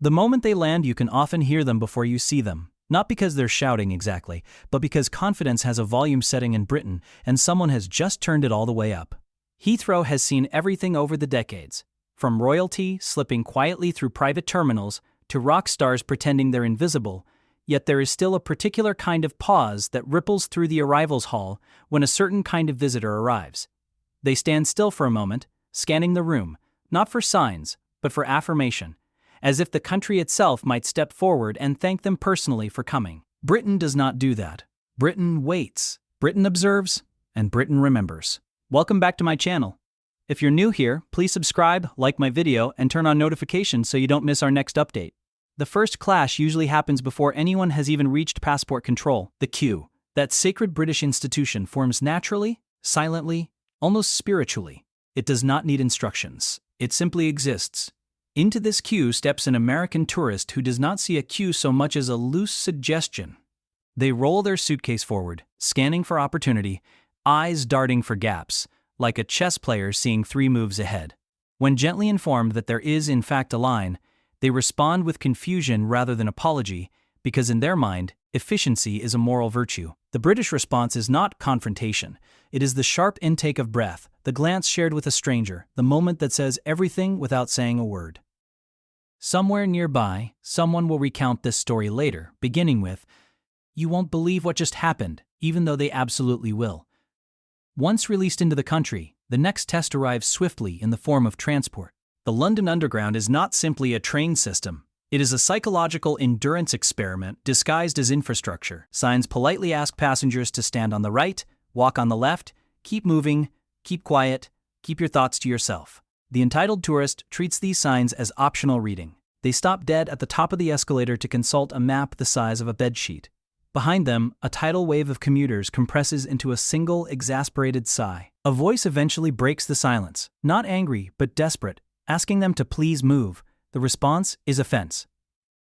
The moment they land, you can often hear them before you see them. Not because they're shouting exactly, but because confidence has a volume setting in Britain and someone has just turned it all the way up. Heathrow has seen everything over the decades, from royalty slipping quietly through private terminals to rock stars pretending they're invisible, yet there is still a particular kind of pause that ripples through the arrivals hall when a certain kind of visitor arrives. They stand still for a moment, scanning the room, not for signs, but for affirmation, as if the country itself might step forward and thank them personally for coming. Britain does not do that. Britain waits, Britain observes, and Britain remembers. Welcome back to my channel. If you're new here, please subscribe, like my video, and turn on notifications so you don't miss our next update. The first clash usually happens before anyone has even reached passport control. The queue, that sacred British institution, forms naturally, silently, almost spiritually. It does not need instructions. It simply exists. Into this queue steps an American tourist who does not see a queue so much as a loose suggestion. They roll their suitcase forward, scanning for opportunity, eyes darting for gaps, like a chess player seeing 3 moves ahead. When gently informed that there is in fact a line, they respond with confusion rather than apology, because in their mind, efficiency is a moral virtue. The British response is not confrontation. It is the sharp intake of breath, the glance shared with a stranger, the moment that says everything without saying a word. Somewhere nearby, someone will recount this story later, beginning with, "You won't believe what just happened," even though they absolutely will. Once released into the country, the next test arrives swiftly in the form of transport. The London Underground is not simply a train system. It is a psychological endurance experiment disguised as infrastructure. Signs politely ask passengers to stand on the right, walk on the left, keep moving, keep quiet, keep your thoughts to yourself. The entitled tourist treats these signs as optional reading. They stop dead at the top of the escalator to consult a map the size of a bedsheet. Behind them, a tidal wave of commuters compresses into a single, exasperated sigh. A voice eventually breaks the silence, not angry, but desperate, asking them to please move. The response is offense.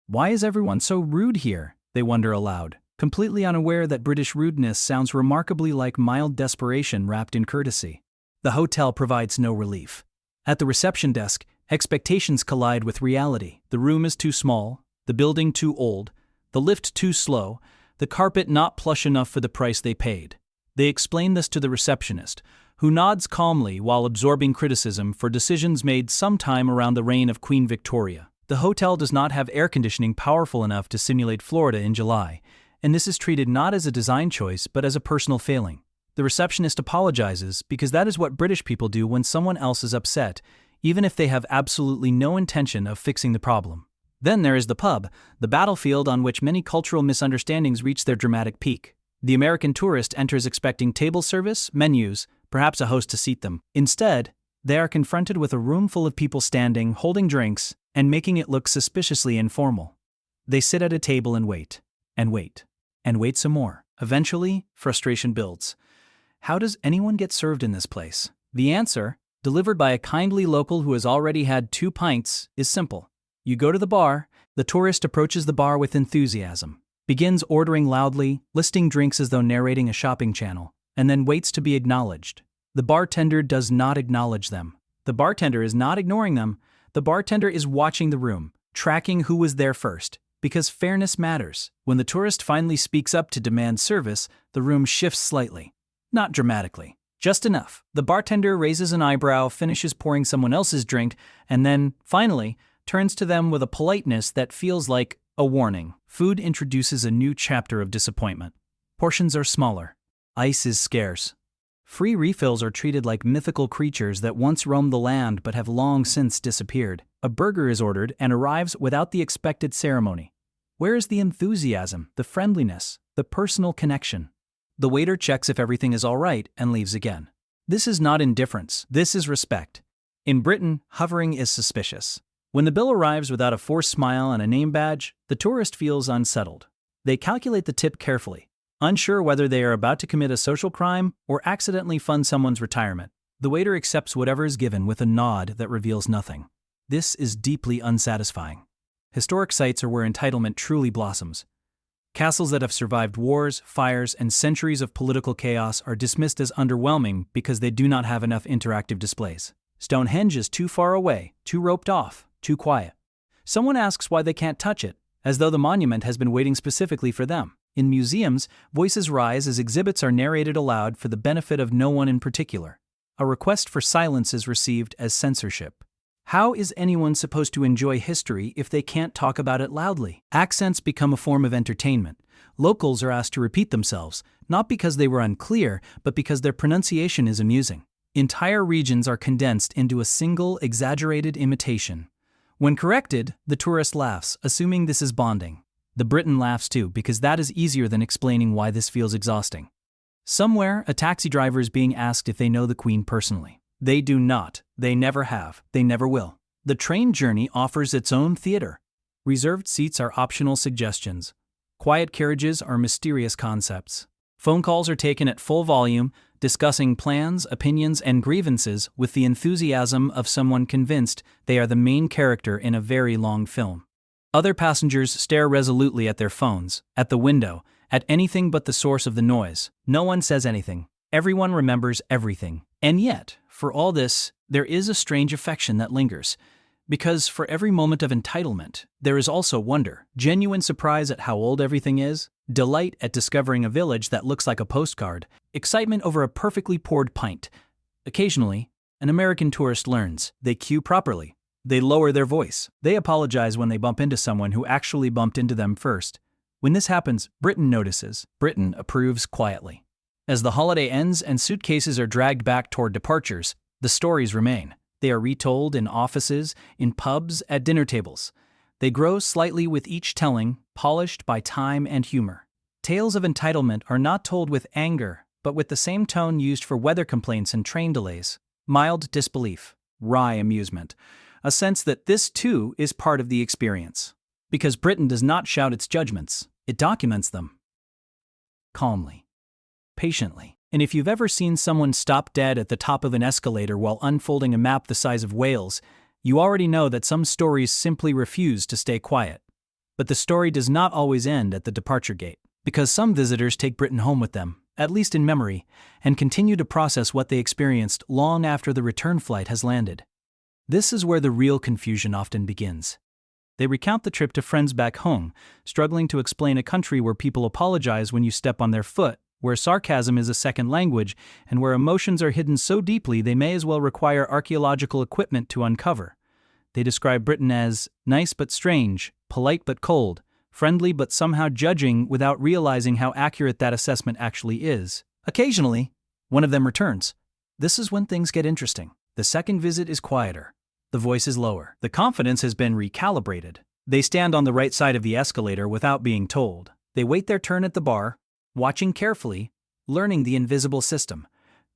Why is everyone so rude here? They wonder aloud, completely unaware that British rudeness sounds remarkably like mild desperation wrapped in courtesy. The hotel provides no relief. At the reception desk, expectations collide with reality. The room is too small, the building too old, the lift too slow, the carpet not plush enough for the price they paid. They explain this to the receptionist, who nods calmly while absorbing criticism for decisions made sometime around the reign of Queen Victoria. The hotel does not have air conditioning powerful enough to simulate Florida in July, and this is treated not as a design choice but as a personal failing. The receptionist apologizes because that is what British people do when someone else is upset, even if they have absolutely no intention of fixing the problem. Then there is the pub, the battlefield on which many cultural misunderstandings reach their dramatic peak. The American tourist enters expecting table service, menus, perhaps a host to seat them. Instead, they are confronted with a room full of people standing, holding drinks, and making it look suspiciously informal. They sit at a table and wait, and wait, and wait some more. Eventually, frustration builds. How does anyone get served in this place? The answer, delivered by a kindly local who has already had 2 pints, is simple. You go to the bar. The tourist approaches the bar with enthusiasm, begins ordering loudly, listing drinks as though narrating a shopping channel, and then waits to be acknowledged. The bartender does not acknowledge them. The bartender is not ignoring them. The bartender is watching the room, tracking who was there first, because fairness matters. When the tourist finally speaks up to demand service, the room shifts slightly. Not dramatically, just enough. The bartender raises an eyebrow, finishes pouring someone else's drink, and then, finally, turns to them with a politeness that feels like a warning. Food introduces a new chapter of disappointment. Portions are smaller. Ice is scarce. Free refills are treated like mythical creatures that once roamed the land but have long since disappeared. A burger is ordered and arrives without the expected ceremony. Where is the enthusiasm, the friendliness, the personal connection? The waiter checks if everything is all right and leaves again. This is not indifference. This is respect. In Britain, hovering is suspicious. When the bill arrives without a forced smile and a name badge, the tourist feels unsettled. They calculate the tip carefully, unsure whether they are about to commit a social crime or accidentally fund someone's retirement. The waiter accepts whatever is given with a nod that reveals nothing. This is deeply unsatisfying. Historic sites are where entitlement truly blossoms. Castles that have survived wars, fires, and centuries of political chaos are dismissed as underwhelming because they do not have enough interactive displays. Stonehenge is too far away, too roped off, too quiet. Someone asks why they can't touch it, as though the monument has been waiting specifically for them. In museums, voices rise as exhibits are narrated aloud for the benefit of no one in particular. A request for silence is received as censorship. How is anyone supposed to enjoy history if they can't talk about it loudly? Accents become a form of entertainment. Locals are asked to repeat themselves, not because they were unclear, but because their pronunciation is amusing. Entire regions are condensed into a single, exaggerated imitation. When corrected, the tourist laughs, assuming this is bonding. The Briton laughs too, because that is easier than explaining why this feels exhausting. Somewhere, a taxi driver is being asked if they know the Queen personally. They do not. They never have. They never will. The train journey offers its own theater. Reserved seats are optional suggestions. Quiet carriages are mysterious concepts. Phone calls are taken at full volume, discussing plans, opinions, and grievances with the enthusiasm of someone convinced they are the main character in a very long film. Other passengers stare resolutely at their phones, at the window, at anything but the source of the noise. No one says anything. Everyone remembers everything. And yet, for all this, there is a strange affection that lingers. Because for every moment of entitlement, there is also wonder, genuine surprise at how old everything is, delight at discovering a village that looks like a postcard, excitement over a perfectly poured pint. Occasionally, an American tourist learns. They cue properly. They lower their voice. They apologize when they bump into someone who actually bumped into them first. When this happens, Britain notices. Britain approves quietly. As the holiday ends and suitcases are dragged back toward departures, the stories remain. They are retold in offices, in pubs, at dinner tables. They grow slightly with each telling, polished by time and humor. Tales of entitlement are not told with anger, but with the same tone used for weather complaints and train delays. Mild disbelief, wry amusement, a sense that this too is part of the experience. Because Britain does not shout its judgments, it documents them. Calmly. Patiently. And if you've ever seen someone stop dead at the top of an escalator while unfolding a map the size of Wales, you already know that some stories simply refuse to stay quiet. But the story does not always end at the departure gate, because some visitors take Britain home with them, at least in memory, and continue to process what they experienced long after the return flight has landed. This is where the real confusion often begins. They recount the trip to friends back home, struggling to explain a country where people apologize when you step on their foot, where sarcasm is a second language, and where emotions are hidden so deeply they may as well require archaeological equipment to uncover. They describe Britain as nice but strange, polite but cold, friendly but somehow judging without realizing how accurate that assessment actually is. Occasionally, one of them returns. This is when things get interesting. The second visit is quieter. The voice is lower. The confidence has been recalibrated. They stand on the right side of the escalator without being told. They wait their turn at the bar, watching carefully, learning the invisible system.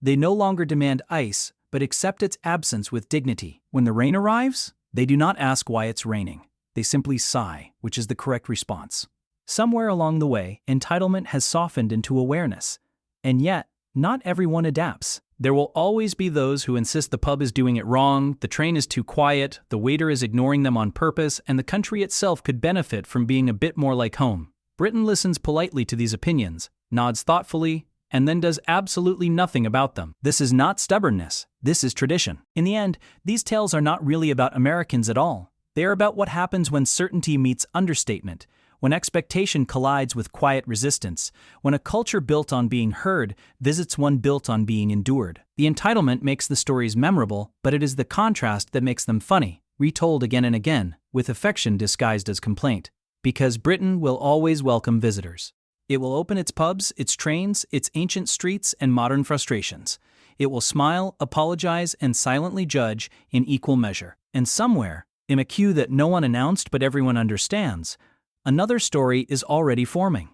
They no longer demand ice, but accept its absence with dignity. When the rain arrives, they do not ask why it's raining. They simply sigh, which is the correct response. Somewhere along the way, entitlement has softened into awareness. And yet, not everyone adapts. There will always be those who insist the pub is doing it wrong, the train is too quiet, the waiter is ignoring them on purpose, and the country itself could benefit from being a bit more like home. Britain listens politely to these opinions, nods thoughtfully, and then does absolutely nothing about them. This is not stubbornness, this is tradition. In the end, these tales are not really about Americans at all. They are about what happens when certainty meets understatement, when expectation collides with quiet resistance, when a culture built on being heard visits one built on being endured. The entitlement makes the stories memorable, but it is the contrast that makes them funny, retold again and again, with affection disguised as complaint. Because Britain will always welcome visitors. It will open its pubs, its trains, its ancient streets, and modern frustrations. It will smile, apologize, and silently judge in equal measure. And somewhere, in a queue that no one announced but everyone understands, another story is already forming.